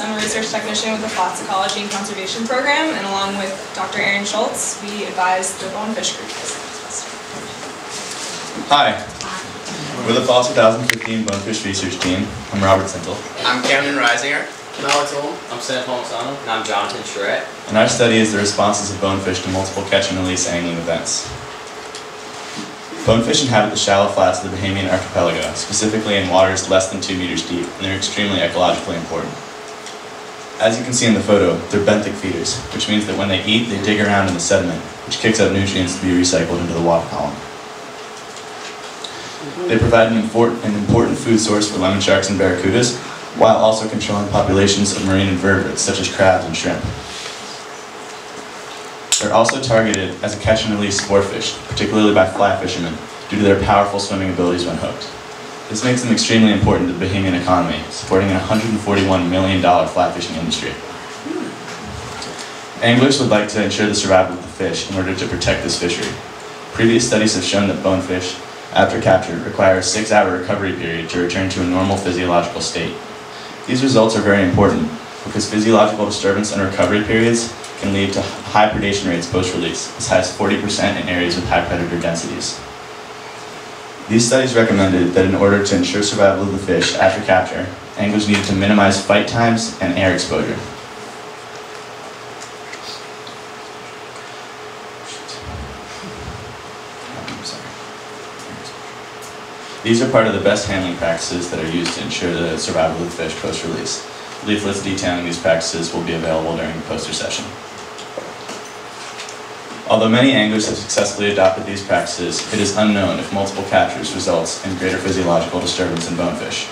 I'm a research technician with the Flats Ecology and Conservation Program, and along with Dr. Aaron Schultz, we advise the Bonefish group this semester. Hi, we're the Fall 2015 Bonefish Research Team. I'm Robert Sintel. I'm Camden Reisinger. I'm Alex Owen. I'm Sam Polisano. And I'm Jonathan Charette. And our study is the responses of bonefish to multiple catch and release angling events. Bonefish inhabit the shallow flats of the Bahamian archipelago, specifically in waters less than 2 meters deep, and they're extremely ecologically important. As you can see in the photo, they're benthic feeders, which means that when they eat, they dig around in the sediment, which kicks up nutrients to be recycled into the water column. They provide an important food source for lemon sharks and barracudas, while also controlling populations of marine invertebrates such as crabs and shrimp. They're also targeted as a catch and release sport fish, particularly by fly fishermen, due to their powerful swimming abilities when hooked. This makes them extremely important to the Bahamian economy, supporting a $141 million fly fishing industry. Anglers would like to ensure the survival of the fish in order to protect this fishery. Previous studies have shown that bonefish, after capture, require a 6-hour recovery period to return to a normal physiological state. These results are very important because physiological disturbance and recovery periods can lead to high predation rates post-release, as high as 40% in areas with high predator densities. These studies recommended that in order to ensure survival of the fish after capture, anglers needed to minimize fight times and air exposure. These are part of the best handling practices that are used to ensure the survival of the fish post-release. Leaflets detailing these practices will be available during the poster session. Although many anglers have successfully adopted these practices, it is unknown if multiple captures results in greater physiological disturbance in bonefish.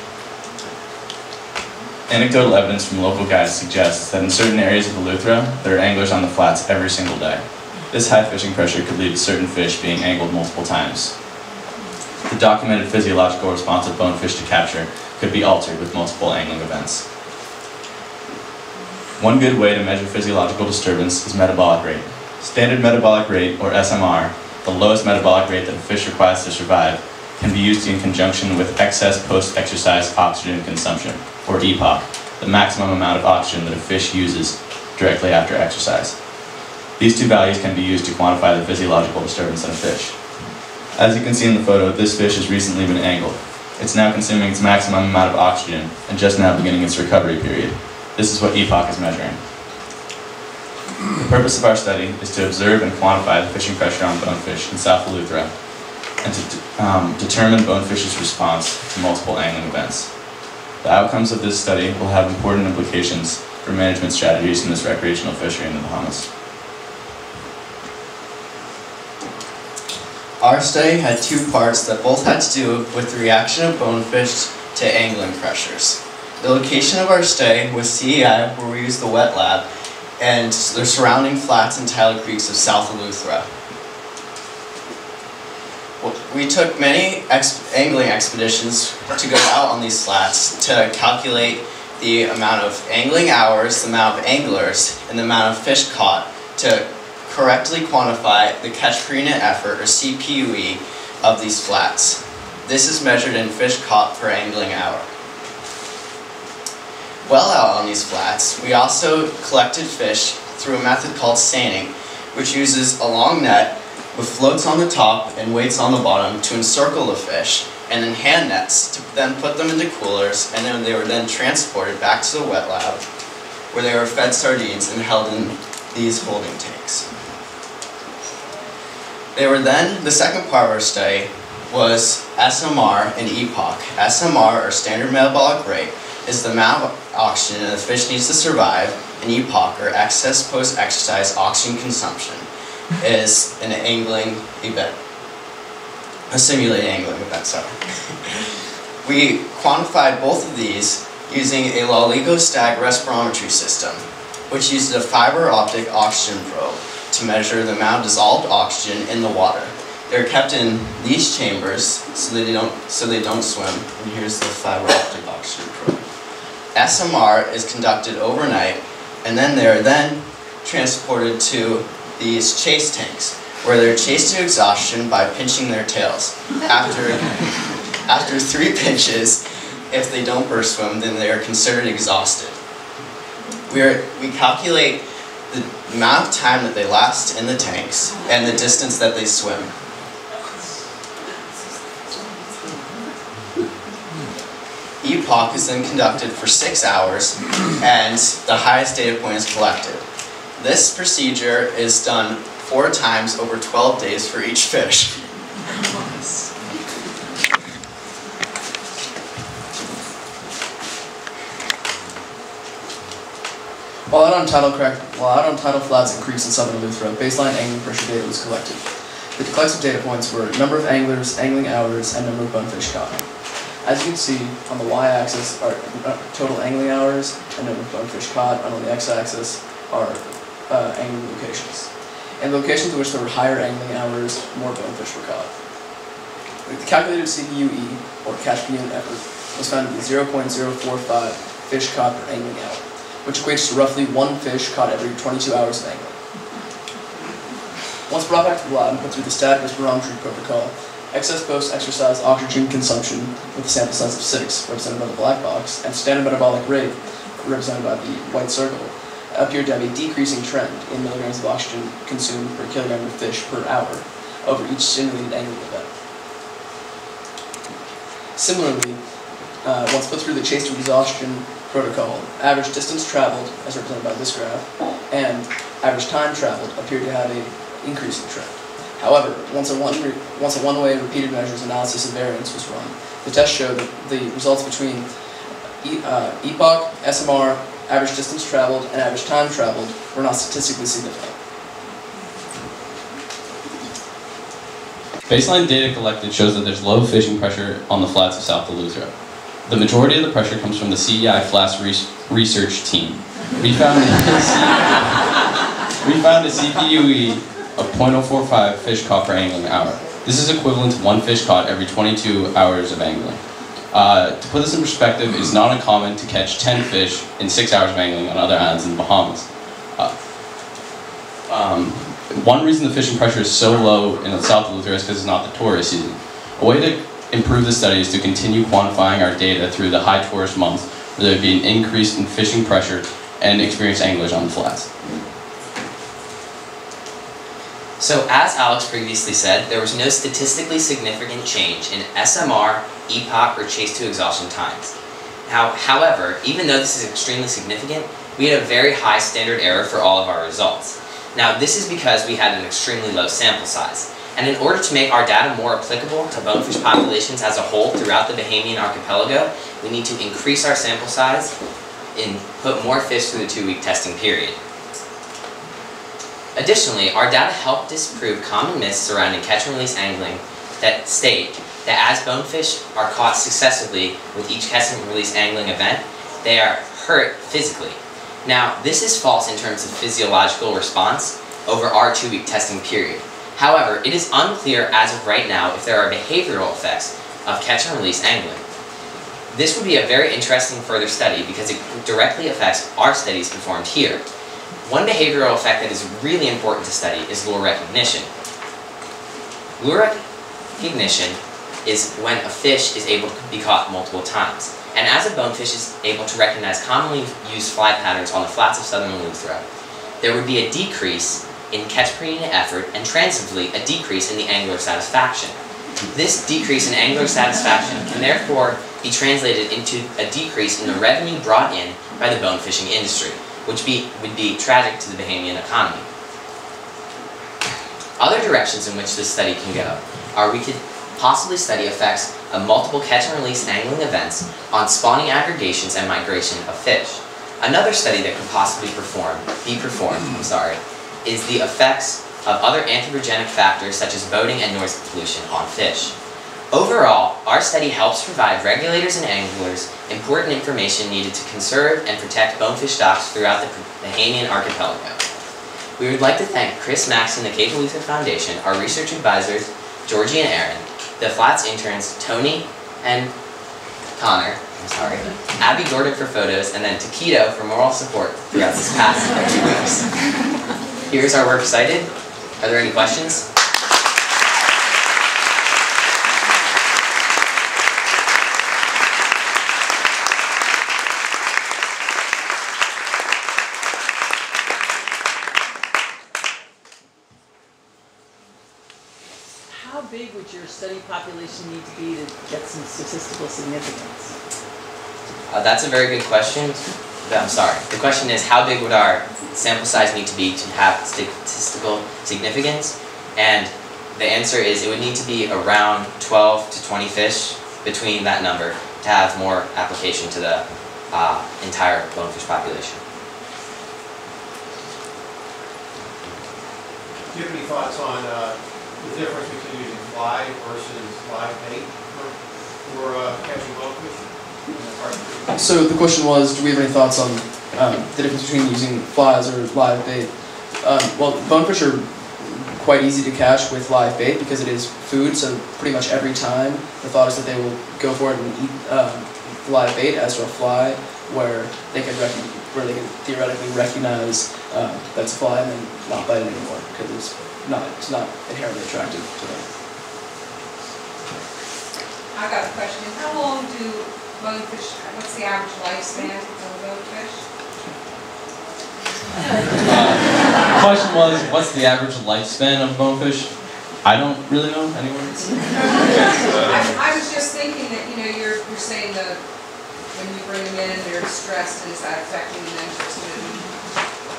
Anecdotal evidence from local guides suggests that in certain areas of Eleuthera, there are anglers on the flats every single day. This high fishing pressure could lead to certain fish being angled multiple times. The documented physiological response of bonefish to capture could be altered with multiple angling events. One good way to measure physiological disturbance is metabolic rate. Standard metabolic rate, or SMR, the lowest metabolic rate that a fish requires to survive, can be used in conjunction with excess post-exercise oxygen consumption, or EPOC, the maximum amount of oxygen that a fish uses directly after exercise. These two values can be used to quantify the physiological disturbance in a fish. As you can see in the photo, this fish has recently been angled. It's now consuming its maximum amount of oxygen and just now beginning its recovery period. This is what EPOC is measuring. The purpose of our study is to observe and quantify the fishing pressure on bonefish in South Eleuthera and to determine bonefish's response to multiple angling events. The outcomes of this study will have important implications for management strategies in this recreational fishery in the Bahamas. Our study had 2 parts that both had to do with the reaction of bonefish to angling pressures. The location of our study was CEI, where we used the wet lab, and the surrounding flats and tidal creeks of South Eleuthera. We took many angling expeditions to go out on these flats to calculate the amount of angling hours, the amount of anglers, and the amount of fish caught to correctly quantify the catch per unit effort, or CPUE, of these flats. This is measured in fish caught per angling hour. While out on these flats, we also collected fish through a method called seining, which uses a long net with floats on the top and weights on the bottom to encircle the fish, and then hand nets to then put them into coolers, and then they were then transported back to the wet lab, where they were fed sardines and held in these holding tanks. The second part of our study was SMR and EPOC. SMR, or standard metabolic rate, is the amount of oxygen that a fish needs to survive, and EPOC, or excess post-exercise oxygen consumption, is an angling event. A simulated angling event, sorry. We quantified both of these using a oligostag respirometry system, which uses a fiber optic oxygen probe to measure the amount of dissolved oxygen in the water. They're kept in these chambers so they don't swim. And here's the fiber optic oxygen probe. SMR is conducted overnight, and then they're transported to these chase tanks, where they're chased to exhaustion by pinching their tails. After 3 pinches, if they don't burst swim, then they are considered exhausted. We calculate the amount of time that they last in the tanks and the distance that they swim. Epoch is then conducted for 6 hours and the highest data point is collected. This procedure is done 4 times over 12 days for each fish. While out on tidal flats and creeks in southern Eleuthera, baseline angling pressure data was collected. The collected data points were number of anglers, angling hours, and number of bonefish caught. As you can see, on the y-axis are total angling hours and number of bonefish caught, and on the x-axis are angling locations. In locations in which there were higher angling hours, more bonefish were caught. The calculated CPUE, or catch per unit effort, was found to be 0.045 fish caught per angling hour, which equates to roughly 1 fish caught every 22 hours of angling. Once brought back to the lab and put through the static respirometry protocol, excess post-exercise oxygen consumption with a sample size of 6, represented by the black box, and standard metabolic rate, represented by the white circle, appeared to have a decreasing trend in milligrams of oxygen consumed per kilogram of fish per hour over each simulated angling event. Similarly, once put through the chase to exhaustion protocol, average distance traveled, as represented by this graph, and average time traveled appeared to have an increasing trend. However, once a one-way repeated measures analysis of variance was run, the test showed that the results between epoch, SMR, average distance traveled, and average time traveled were not statistically significant. Baseline data collected shows that there's low fishing pressure on the flats of South Eleuthera. The majority of the pressure comes from the CEI flats research team. We found a CPUE of 0.045 fish caught per angling hour. This is equivalent to 1 fish caught every 22 hours of angling. To put this in perspective, it is not uncommon to catch 10 fish in 6 hours of angling on other islands in the Bahamas. One reason the fishing pressure is so low in South Eleuthera is because it's not the tourist season. A way to improve the study is to continue quantifying our data through the high tourist months, where there would be an increase in fishing pressure and experienced anglers on the flats. So as Alex previously said, there was no statistically significant change in SMR, epoch, or chase to exhaustion times. However, even though this is extremely significant, we had a very high standard error for all of our results. Now this is because we had an extremely low sample size. And in order to make our data more applicable to bonefish populations as a whole throughout the Bahamian archipelago, we need to increase our sample size and put more fish through the 2-week testing period. Additionally, our data help disprove common myths surrounding catch and release angling that state that as bonefish are caught successively with each catch and release angling event, they are hurt physically. Now, this is false in terms of physiological response over our 2-week testing period. However, it is unclear as of right now if there are behavioral effects of catch and release angling. This would be a very interesting further study because it directly affects our studies performed here. One behavioral effect that is really important to study is lure recognition. Lure recognition is when a fish is able to be caught multiple times. And as a bonefish is able to recognize commonly used fly patterns on the flats of southern Eleuthera, there would be a decrease in catch per unit effort and transitively a decrease in the angler satisfaction. This decrease in angler satisfaction can therefore be translated into a decrease in the revenue brought in by the bone fishing industry, which would be tragic to the Bahamian economy. Other directions in which this study can go are we could possibly study effects of multiple catch and release angling events on spawning aggregations and migration of fish. Another study that could possibly be performed, is the effects of other anthropogenic factors such as boating and noise pollution on fish. Overall, our study helps provide regulators and anglers important information needed to conserve and protect bonefish stocks throughout the Bahamian archipelago. We would like to thank Chris Max and the Cape Eleuthera Foundation, our research advisors, Georgie and Aaron, the Flats interns, Tony and Connor, Abby Gordon for photos, and then Taquito for moral support throughout this past few weeks. Here's our work cited. Are there any questions? how big would your study population need to be to get some statistical significance? That's a very good question. I'm sorry. The question is, how big would our sample size need to be to have statistical significance? And the answer is it would need to be around 12 to 20 fish between that number to have more application to the entire bonefish population. Do you have any thoughts on the difference between using fly versus live bait for catching bonefish? So the question was, do we have any thoughts on the difference between using flies or live bait? Well, bonefish are quite easy to catch with live bait because it is food, so pretty much every time the thought is that they will go for it and eat live bait as for a fly, where they can theoretically recognize that it's a fly and then not bite it anymore because it's not inherently attractive to them. I got a question. How long do bonefish, what's the average lifespan of a bonefish? The question was, what's the average lifespan of bonefish? I don't really know anyone. I was just thinking that, you're saying that when you bring them in, they're stressed, and is that affecting the interest in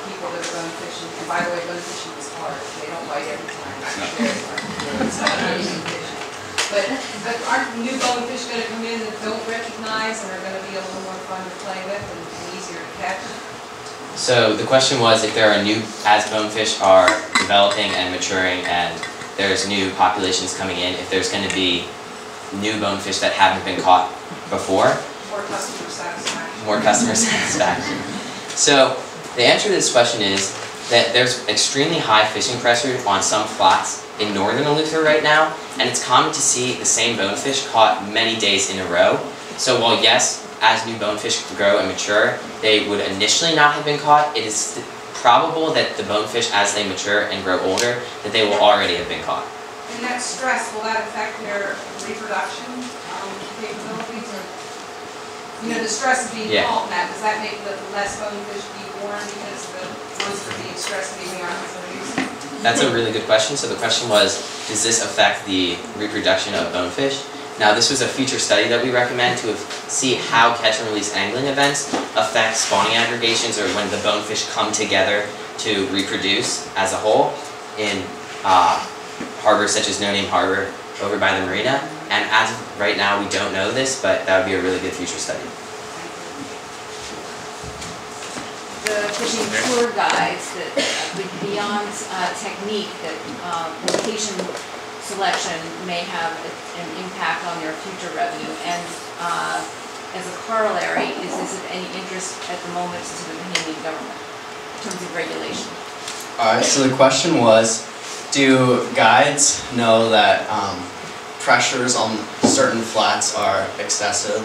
people that are bonefishing? And by the way, bonefishing is hard. They don't bite every time. It's very hard. It's not an easy fish. But aren't new bonefish going to come in that don't recognize and are going to be a little more fun to play with and easier to catch? So the question was, if there are as bonefish are developing and maturing and there's new populations coming in, if there's going to be new bonefish that haven't been caught before. More customer satisfaction. More customer satisfaction. So the answer to this question is that there's extremely high fishing pressure on some flats in northern Eleuthera right now, and it's common to see the same bonefish caught many days in a row. So while yes, as new bonefish grow and mature, they would initially not have been caught, it is probable that the bonefish, as they mature and grow older, that they will already have been caught. And that stress, will that affect their reproduction capabilities? Or, the stress of being caught in that, does that make the less bonefish be born because the ones that are being stressed maybe aren't reproducing? That's a really good question. So the question was, does this affect the reproduction of bonefish? Now this was a future study that we recommend to see how catch and release angling events affect spawning aggregations, or when the bonefish come together to reproduce as a whole in harbors such as No Name Harbor over by the marina. And as of right now we don't know this, but that would be a really good future study. The fishing tour guides that beyond technique, that location selection may have an impact on their future revenue, and as a corollary, is this of any interest at the moment to the Bahamian government in terms of regulation? Alright, so the question was, do guides know that pressures on certain flats are excessive,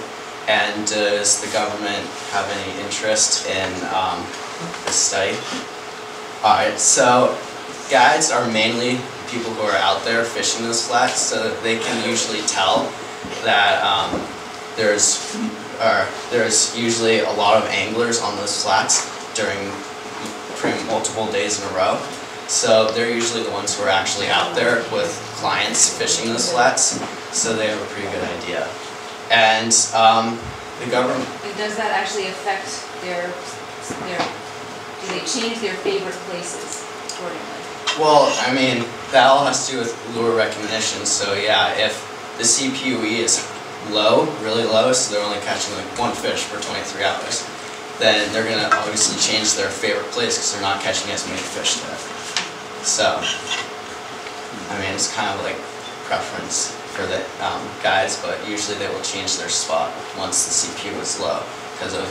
and does the government have any interest in this study? Alright, so guides are mainly people who are out there fishing those flats, so that they can usually tell that there's usually a lot of anglers on those flats during multiple days in a row. So they're usually the ones who are actually out there with clients fishing those flats, so they have a pretty good idea. And the government... And does that actually affect their do they change their favorite places accordingly? Well, I mean, that all has to do with lure recognition, so yeah, if the CPUE is low, really low, so they're only catching like one fish for 23 hours, then they're going to obviously change their favorite place because they're not catching as many fish there. So, I mean, it's kind of like preference for the guys, but usually they will change their spot once the CPU is low because of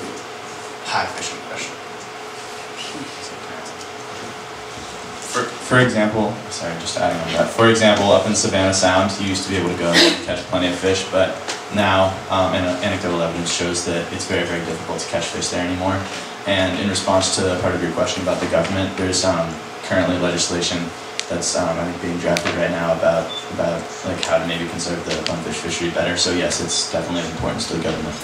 high fishing pressure. For example, sorry, just adding on that. For example, up in Savannah Sound, you used to be able to go and catch plenty of fish, but now anecdotal evidence shows that it's very, very difficult to catch fish there anymore. And in response to part of your question about the government, there's currently legislation that's I think being drafted right now about like how to maybe conserve the bonefish fishery better. So yes, it's definitely of importance to the government.